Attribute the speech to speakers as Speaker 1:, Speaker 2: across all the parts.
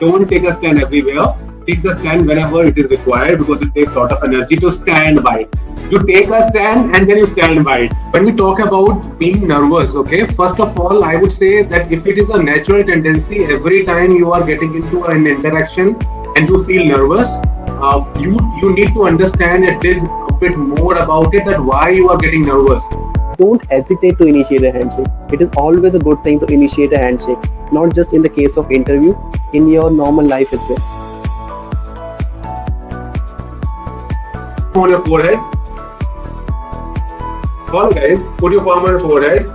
Speaker 1: Don't take a stand everywhere. Take the stand whenever it is required because it takes a lot of energy to stand by it. You take a stand and then you stand by it. When we talk about being nervous, okay, first of all, I would say that if it is a natural tendency, every time you are getting into an interaction and you feel nervous, you need to understand a bit more about it, that why you are getting nervous.
Speaker 2: Don't hesitate to initiate a handshake. It is always a good thing to initiate a handshake, not just in the case of interview, in your normal life as well.
Speaker 1: On your forehead. Come on, guys, put your palm on your forehead.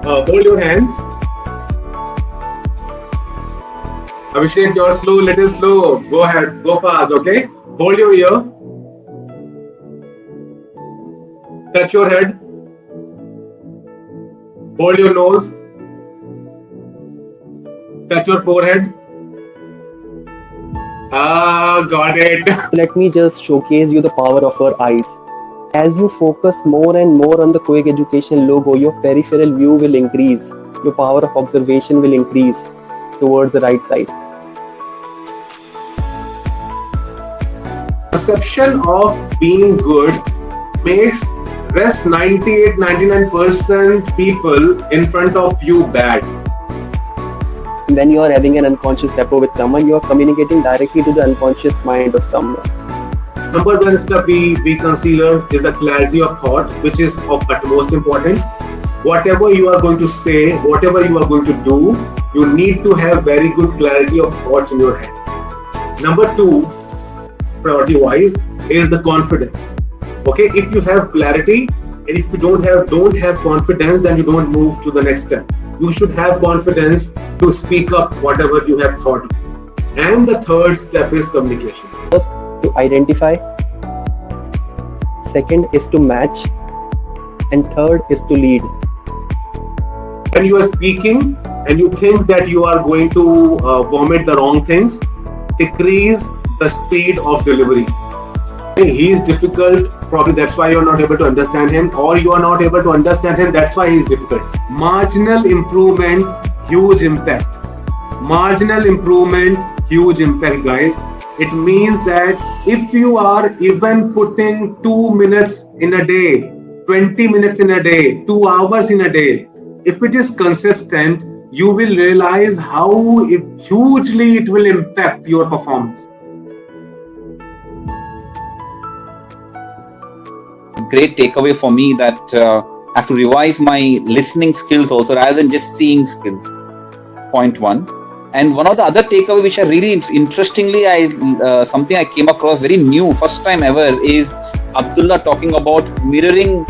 Speaker 1: Hold your hands. Abhishek, you're slow, little slow. Go ahead, go fast, okay? Hold your ear. Touch your head. Hold your nose. Touch your forehead. Ah, got it.
Speaker 2: Let me just showcase you the power of our eyes. As you focus more and more on the Quick Education logo, your peripheral view will increase. Your power of observation will increase towards the right side.
Speaker 1: Perception of being good makes rest 98-99% people in front of you bad.
Speaker 2: When you are having an unconscious rapport with someone, you are communicating directly to the unconscious mind of someone.
Speaker 1: Number one step we consider is the clarity of thought, which is of utmost importance. Whatever you are going to say, whatever you are going to do, you need to have very good clarity of thoughts in your head. Number two, priority wise, is the confidence. Okay, if you have clarity and if you don't have confidence, then you don't move to the next step. You should have confidence to speak up whatever you have thought. And the third step is communication.
Speaker 2: First, to identify. Second is to match. And third is to lead.
Speaker 1: When you are speaking and you think that you are going to vomit the wrong things, decrease the speed of delivery. He is difficult, probably that's why you are not able to understand him, or you are not able to understand him, that's why he is difficult. Marginal improvement, huge impact. Marginal improvement, huge impact, guys. It means that if you are even putting 2 minutes in a day, 20 minutes in a day, 2 hours in a day, if it is consistent, you will realize how hugely it will impact your performance.
Speaker 3: Great takeaway for me that I have to revise my listening skills also rather than just seeing skills. Point one. And one of the other takeaway which I really interestingly, something I came across very new, first time ever, is Abdullah talking about mirroring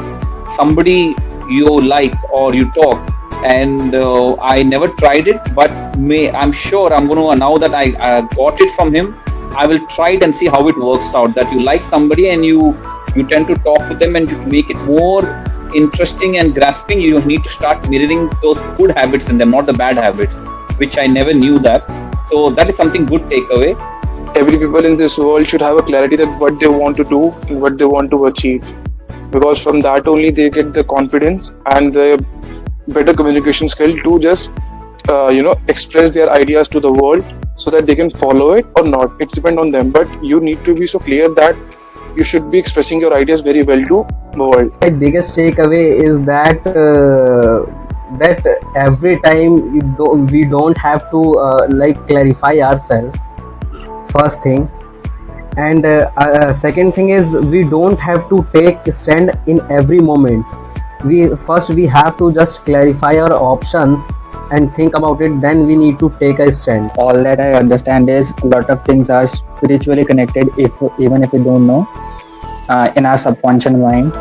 Speaker 3: somebody you like or you talk. And I never tried it, but I'm sure I'm going to, now that I got it from him, I will try it and see how it works out. That you like somebody and you tend to talk to them, and to make it more interesting and grasping, you need to start mirroring those good habits in them, not the bad habits, which I never knew that. So that is something good takeaway.
Speaker 4: Every people in this world should have a clarity that what they want to do and what they want to achieve, because from that only they get the confidence and the better communication skill to just express their ideas to the world so that they can follow it or not. It's depend on them, but you need to be so clear that you should be expressing your ideas very well to the world.
Speaker 5: My biggest takeaway is that that every time we don't have to clarify ourselves, first thing, and second thing is we don't have to take a stand in every moment. We have to just clarify our options and think about it, then we need to take a stand.
Speaker 6: All that I understand is a lot of things are spiritually connected, even if we don't know, in our subconscious mind.